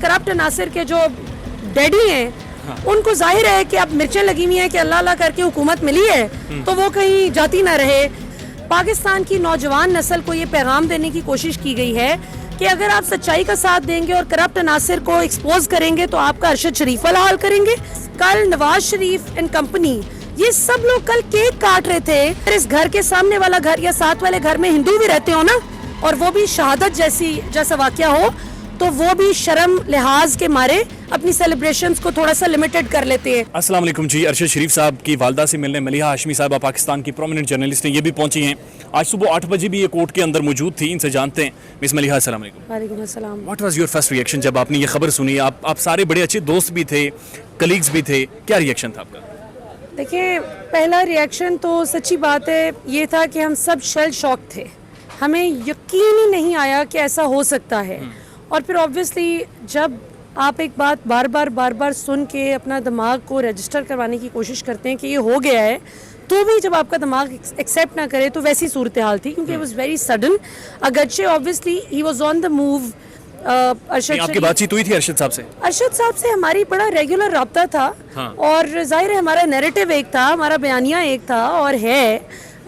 Corrupt Nasir के जो daddy हैं उनको जाहिर है कि अब मिर्चें लगी हुई हैं कि अल्लाह अल्लाह करके हुकूमत मिली है तो वो कहीं जाती ना रहे। पाकिस्तान की नौजवान नस्ल को ये पैगाम देने की कोशिश की गई है कि अगर आप सच्चाई का साथ देंगे और करप्ट नासिर को एक्सपोज करेंगे तो आपका अरशद शरीफ वाला हाल करेंगे। कल नवाज शरीफ एंड कंपनी ये सब लोग कल केक काट रहे थे। इस घर के सामने वाला घर या साथ वाले घर में हिंदू भी रहते हो ना, और वो भी शहादत जैसा वाकया हो तो वो भी शर्म लिहाज के मारे अपनी सेलिब्रेशंस को थोड़ा सा लिमिटेड कर लेते हैं। अस्सलाम वालेकुम जी। अरशद शरीफ साहब की वालदा से मिलने मलिहा हाशमी साहबा पाकिस्तान की प्रोमिनेंट जर्नलिस्ट हैं, ये भी पहुंची हैं। आज सुबह 8 बजे भी ये कोर्ट के अंदर मौजूद थी। इनसे जानते हैं। मिस मलिहा अस्सलाम वालेकुम। वालेकुम अस्सलाम। What was your first reaction जब आपने ये खबर सुनी? आप सारे बड़े अच्छे दोस्त भी थे, कलीग्स भी थे, क्या रिएक्शन था आपका? देखिए, पहला रिएक्शन तो सच्ची बात है ये था कि हम सब शेल शॉक थे। हमें यकीन ही नहीं आया कि ऐसा हो सकता है। और फिर ऑब्वियसली जब आप एक बात बार बार सुन के अपना दिमाग को रजिस्टर करवाने की कोशिश करते हैं कि ये हो गया है, तो भी जब आपका दिमाग एक्सेप्ट ना करे तो वैसी सूरत हाल थी, क्योंकि इट वाज वेरी सडन। अगरचे obviously he was on the move. Arshad आपकी बातचीत हुई थी अरशद साहब से? अरशद साहब से हमारी बड़ा रेगुलर रब्ता था। और जाहिर है हमारा नैरेटिव एक था, हमारा बयानिया एक था और है।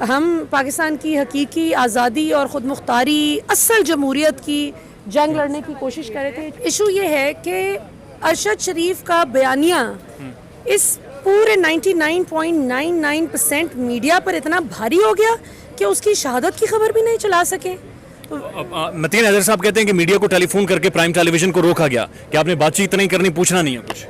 हम पाकिस्तान की हकीकी आज़ादी और ख़ुद मुख्तारी असल जमहूरियत की जंग लड़ने की कोशिश कर रहे थे। इशू ये है कि अरशद शरीफ का बयानिया इस पूरे 99.99% मीडिया पर इतना भारी हो गया कि उसकी शहादत की खबर भी नहीं चला सके। मतीन हैदर साहब कहते हैं कि मीडिया को टेलीफोन करके प्राइम टेलीविजन को रोका गया कि आपने बातचीत नहीं करनी, पूछना नहीं है कुछ।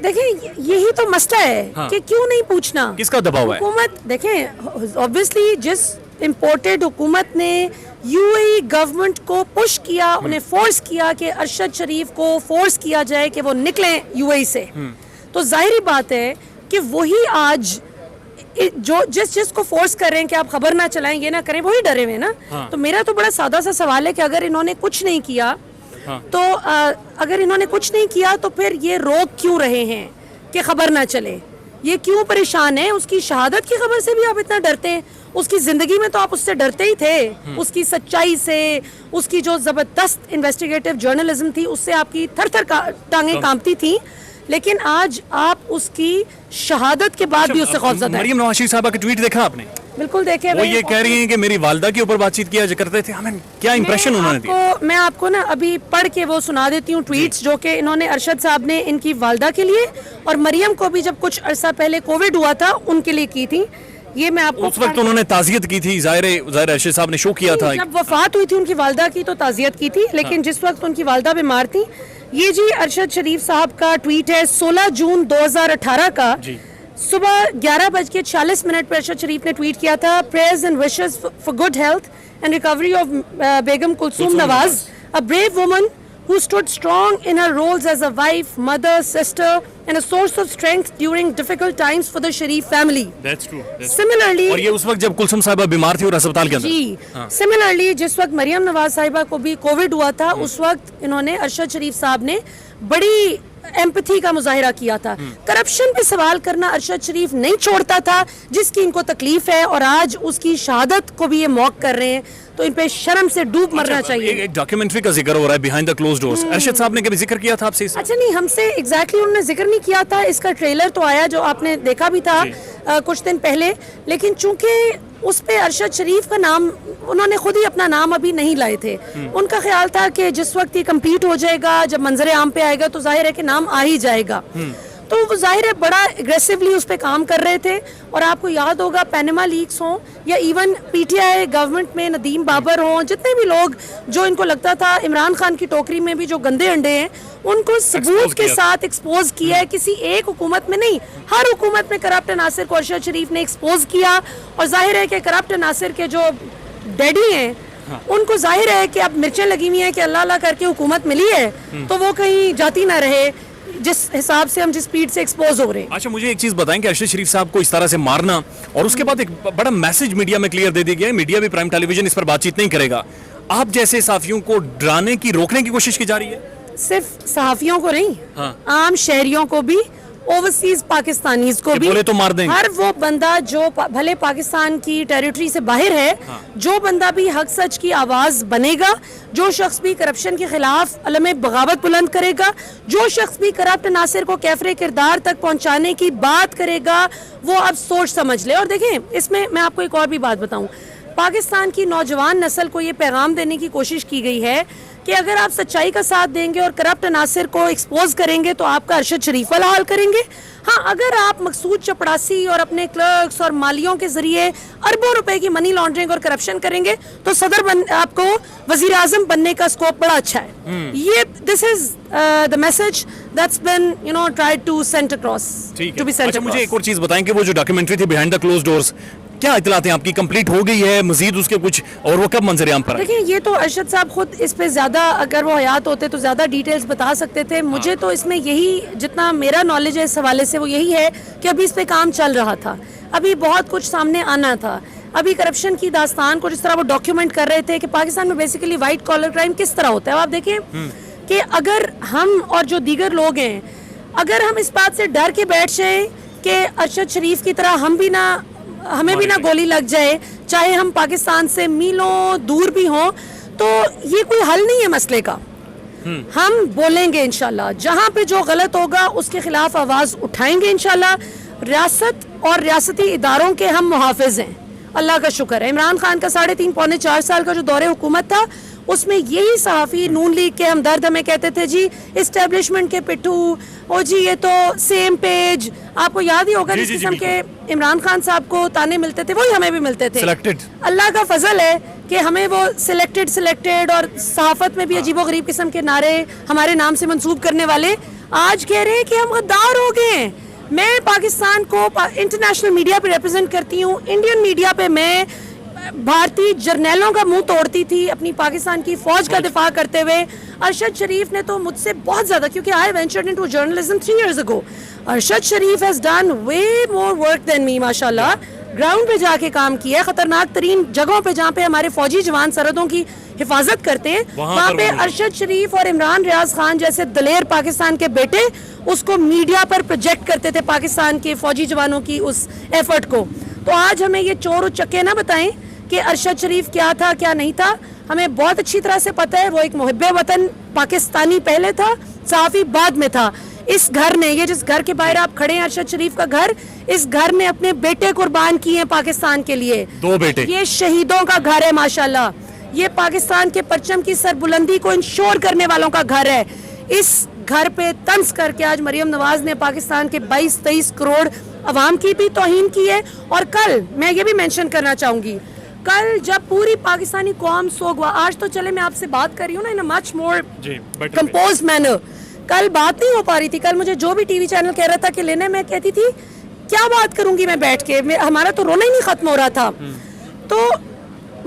देखिए, यही तो मसला है कि क्यों नहीं पूछना। किसका दबाव है? हुकूमत देखें, ऑब्वियसली जिस इम्पोर्टेड हुकूमत ने यूएई गवर्नमेंट को पुश किया, उन्हें फोर्स किया कि अरशद शरीफ को फोर्स किया जाए कि वो निकलें यूएई से, तो जाहिर बात है कि वही आज जो जिसको फोर्स कर रहे हैं कि आप खबर ना चलाएं, ये ना करें, वही डरे हुए ना। तो मेरा तो बड़ा सादा सा सवाल है कि अगर इन्होंने कुछ नहीं किया तो अगर इन्होंने कुछ नहीं किया तो फिर ये रोक क्यों रहे हैं कि खबर ना चले? ये क्यों परेशान है? उसकी शहादत की खबर से भी आप इतना डरते हैं? उसकी जिंदगी में तो आप उससे डरते ही थे, उसकी सच्चाई से, उसकी जो जबरदस्त इन्वेस्टिगेटिव जर्नलिज्म थी उससे आपकी थर टांगें कांपती थी। लेकिन आज आप उसकी शहादत के बाद भी उससे खौफजदा हैं। मरियम नवाज शरीफ साहबा की ट्वीट देखा आपने? बिल्कुल देखे। वो ये कह रही हैं कि मेरी वालदा के ऊपर बातचीत किया करते थे। हमें क्या इंप्रेशन उन्होंने दिया? मैं आपको ना अभी पढ़ के वो सुना देती हूँ ट्वीट्स जो कि इन्होंने अरशद साहब ने इनकी वालदा के लिए और मरियम को भी जब कुछ अरसा पहले कोविड हुआ था उनके लिए की थी। ये मैं आपको उस वक्त उन्होंने ताज़ियत की थी, ज़ाहिर अरशद साहब ने शो किया था। जब वफात हुई थी उनकी वालदा की तो ताज़ियत की थी, लेकिन जिस वक्त उनकी वालदा बीमार थी, ये जी अरशद शरीफ साहब का ट्वीट है 16 जून 2018 का सुबह 11:46 पर अरशद शरीफ ने ट्वीट किया था, prayers and wishes for good health and recovery of Begum Kulsoom Nawaz, a brave woman who stood strong in her roles as a wife, mother, sister and a source of strength during difficult times for the Sharif family. That's true. Similarly, और ये उस वक्त जब कुलसुम साहिबा बीमार थी और अस्पताल के अंदर। जी। Similarly, जिस वक्त मरियम नवाज साहिबा को भी कोविड हुआ था, उस वक्त इन्होंने अरशद शरीफ साहब ने बड़ी एम्पैथी का मुजाहिरा किया था। करप्शन पे सवाल करना अरशद शरीफ नहीं छोड़ता था, जिसकी इनको तकलीफ है, और आज उसकी शहादत को भी ये मौक कर रहे हैं, तो इन पे शर्म से डूब मरना चाहिए। एक डॉक्यूमेंट्री का जिक्र हो रहा है behind the closed doors. Arshad साहब ने कभी जिक्र किया था आपसे? अच्छा नहीं, हमसे एग्जैक्टली उन्होंने जिक्र नहीं किया था। इसका ट्रेलर तो आया जो आपने देखा भी था कुछ दिन पहले, लेकिन चूंकि उस पे अरशद शरीफ का नाम उन्होंने खुद ही अपना नाम अभी नहीं लाए थे। उनका ख्याल था कि जिस वक्त ये कम्पीट हो जाएगा, जब मंजर आम पे आएगा तो जाहिर है कि नाम आ ही जाएगा। तो वो जाहिर है बड़ा एग्रेसिवली उस पर काम कर रहे थे। और आपको याद होगा पैनामा लीक्स हों या इवन पीटीआई गवर्नमेंट में नदीम बाबर हों, जितने भी लोग जो इनको लगता था इमरान खान की टोकरी में भी जो गंदे अंडे हैं, उनको सबूत के साथ एक्सपोज किया है। किसी एक हुकूमत में नहीं, हर हुकूमत में करप्ट नासिर को अरशद शरीफ ने एक्सपोज किया। और जाहिर है कि करप्ट नासिर के जो डैडी हैं उनको जाहिर है कि अब मिर्चें लगी हुई हैं कि अल्लाह अल्लाह करके हुकूमत मिली है तो वो कहीं जाती ना रहे, जिस हिसाब से हम जिस स्पीड से एक्सपोज हो रहे हैं। अच्छा, मुझे एक चीज बताएं कि अरशद शरीफ साहब को इस तरह से मारना और उसके बाद एक बड़ा मैसेज मीडिया में क्लियर दे दिया गया है, मीडिया भी प्राइम टेलीविजन इस पर बातचीत नहीं करेगा। आप जैसे सहाफियों को डराने की, रोकने की कोशिश की जा रही है? सिर्फ सहाफियों को नहीं, आम शहरियों को भी ओवरसीज पाकिस्तानीज को भी, बोले तो मार देंगे। हर वो बंदा जो भले पाकिस्तान की टेरिटरी से बाहर है, जो बंदा भी हक सच की आवाज बनेगा, जो शख्स भी करप्शन के खिलाफ अलम बगावत बुलंद करेगा, जो शख्स भी करप्ट नासिर को कैफरे किरदार तक पहुंचाने की बात करेगा, वो अब सोच समझ ले। और देखें, इसमें मैं आपको एक और भी बात बताऊं, पाकिस्तान की नौजवान नस्ल को ये पैगाम देने की कोशिश की गई है कि अगर आप सच्चाई का साथ देंगे और करप्ट नासिर को एक्सपोज करेंगे तो आपका अरशद शरीफ वाला हाल करेंगे। हाँ, अगर आप मकसूद चपड़ासी और अपने क्लर्क्स और मालियों के जरिए अरबों रुपए की मनी लॉन्ड्रिंग और करप्शन करेंगे तो आपको वजीर आजम बनने का स्कोप बड़ा अच्छा है। ये this is the message that's been tried to send across, to be send अच्छा, मुझे अक्रॉस। एक और चीज बताएं कि वो जो डॉक्यूमेंट्री थी बिहाइंड द क्लोज डोर्स, क्या इतलात हैं आपकी? कंप्लीट हो गई है, मजीद उसके कुछ, और वो कब मंजर आम पर आए? देखिए, ये तो अरशद साहब खुद इस पे ज्यादा, अगर वो हयात होते तो ज्यादा डिटेल्स बता सकते थे। मुझे तो इसमें यही, जितना मेरा नॉलेज है इस हवाले से, वो यही है कि अभी इस पे काम चल रहा था, अभी बहुत कुछ सामने आना था। अभी करप्शन की दास्तान को जिस तरह वो डॉक्यूमेंट कर रहे थे कि पाकिस्तान में बेसिकली वाइट कॉलर क्राइम किस तरह होता है, आप देखें कि अगर हम और जो दीगर लोग हैं, अगर हम इस बात से डर के बैठ जाए कि अरशद शरीफ की तरह हमें भी ना गोली लग जाए, चाहे हम पाकिस्तान से मीलों दूर भी हों, तो ये कोई हल नहीं है मसले का। हम बोलेंगे इंशाल्लाह, जहां पे जो गलत होगा उसके खिलाफ आवाज उठाएंगे इंशाल्लाह। रियासत और रियासती इदारों के हम मुहाफिज हैं, अल्लाह का शुक्र है। इमरान खान का 3.5 पौने 4 साल का जो दौरे हुकूमत था, उसमें यही सहाफ़ी नून लीग के हमदर्द हमें कहते थे, जी इस्टेब्लिशमेंट के पिट्ठू, ओ जी ये तो सेम पेज। आपको याद ही होगा जिस किस्म के इमरान खान साहब को ताने मिलते थे, वही हमें भी मिलते थे। सिलेक्टेड, अल्लाह का फजल है कि हमें वो सिलेक्टेड और सहाफत में भी अजीबोगरीब किस्म के नारे हमारे नाम से मंसूब करने वाले आज कह रहे हैं कि हम गद्दार हो गए हैं। मैं पाकिस्तान को इंटरनेशनल मीडिया पे रिप्रेजेंट करती हूँ, इंडियन मीडिया पे मैं भारतीय जर्नैलों का मुंह तोड़ती थी अपनी पाकिस्तान की फौज का दिफा करते हुए। अरशद शरीफ ने तो मुझसे बहुत ज्यादा, क्योंकि I ventured into journalism 3 years ago, Arshad Sharif has done way more work than me माशाल्लाह। ग्राउंड पे जाके काम किया है, खतरनाक तरीन जगहों पे जहाँ पे हमारे फौजी जवान सरहदों की हिफाजत करते हैं, वहाँ पे अरशद शरीफ और इमरान रियाज खान जैसे दलेर पाकिस्तान के बेटे उसको मीडिया पर प्रोजेक्ट करते थे, पाकिस्तान के फौजी जवानों की उस एफर्ट को। तो आज हमें ये चोर उचक्के ना बताएं कि अरशद शरीफ क्या था क्या नहीं था, हमें बहुत अच्छी तरह से पता है। वो एक मुहिब्बे वतन पाकिस्तानी पहले था, सहाफ़ी बाद में था। इस घर ने, ये जिस घर के बाहर आप खड़े हैं अरशद शरीफ का घर, इस घर ने अपने बेटे कुर्बान किए हैं पाकिस्तान के लिए, 2 बेटे। ये शहीदों का घर है माशाल्लाह, ये पाकिस्तान के परचम की सरबुलंदी को इंश्योर करने वालों का घर है। इस घर पे तंज करके आज मरियम नवाज ने पाकिस्तान के 22-23 करोड़ अवाम की भी तौहीन की है। और कल मैं ये भी मेंशन करना चाहूंगी, कल जब पूरी पाकिस्तानी कौम सोग हुआ, आज तो चले मैं आपसे बात कर रही हूँ ना in a much more composed manner, कल बात नहीं हो पा रही थी। कल मुझे जो भी टीवी चैनल कह रहा था कि लेने, मैं कहती थी क्या बात करूंगी मैं बैठ के, हमारा तो रोना ही नहीं खत्म हो रहा था। तो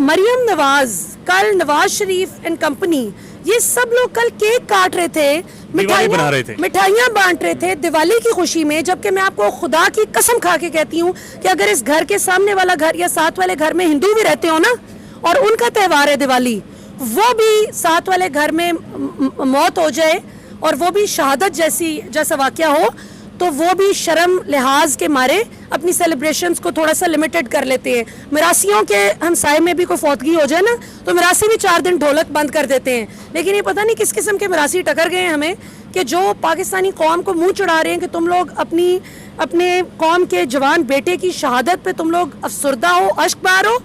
मरियम नवाज, कल नवाज शरीफ एंड कंपनी, ये सब लोग कल केक काट रहे थे, मिठाइयाँ बांट रहे थे दिवाली की खुशी में। जबकि मैं आपको खुदा की कसम खा के कहती हूँ कि अगर इस घर के सामने वाला घर या साथ वाले घर में हिंदू भी रहते हो ना, और उनका त्यौहार है दिवाली, वो भी साथ वाले घर में मौत हो जाए और वो भी शहादत जैसा वाकया हो, तो वो भी शर्म लिहाज के मारे अपनी सेलिब्रेशंस को थोड़ा सा लिमिटेड कर लेते हैं। मिरासियों के हमसाए में भी कोई फौतगी हो जाए ना, तो मिरासी भी 4 दिन ढोलक बंद कर देते हैं। लेकिन ये पता नहीं किस किस्म के मिरासी टकर गए हैं हमें, कि जो पाकिस्तानी कौम को मुंह चढ़ा रहे हैं कि तुम लोग अपने कौम के जवान बेटे की शहादत पे तुम लोग अफसरदा हो, अश्क बहार हो।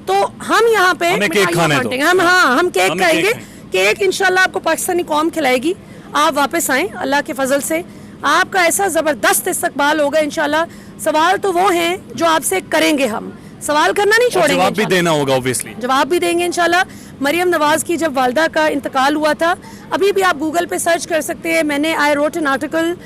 तो हम यहाँ पे हम केक खाएंगे, केक इंशाल्लाह आपको पाकिस्तानी कौम खिलाएगी। आप वापस आएं अल्लाह के फजल से, आपका ऐसा जबरदस्त इस्तकबाल होगा इंशाल्लाह। सवाल तो वो हैं जो आपसे करेंगे, हम सवाल करना नहीं छोड़ेंगे, जवाब भी देना होगा ऑब्वियसली, जवाब भी देंगे इंशाल्लाह। मरियम नवाज की जब वालदा का इंतकाल हुआ था, अभी भी आप गूगल पे सर्च कर सकते हैं, मैंने I wrote an article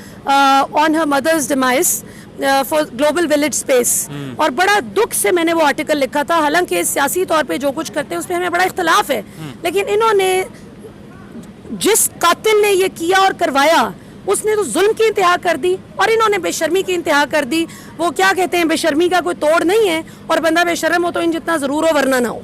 on her mother's demise for global village space, और बड़ा दुख से मैंने वो आर्टिकल लिखा था। हालांकि सियासी तौर पे जो कुछ करते हैं उसमें हमें बड़ा इख्तलाफ है, लेकिन इन्होंने, जिस कातिल ने ये किया और करवाया, उसने तो जुल्म की इंतहा कर दी और इन्होंने बेशर्मी की इंतहा कर दी। वो क्या कहते हैं, बेशर्मी का कोई तोड़ नहीं है, और बंदा बेशर्म हो तो इन जितना जरूर हो वरना ना हो।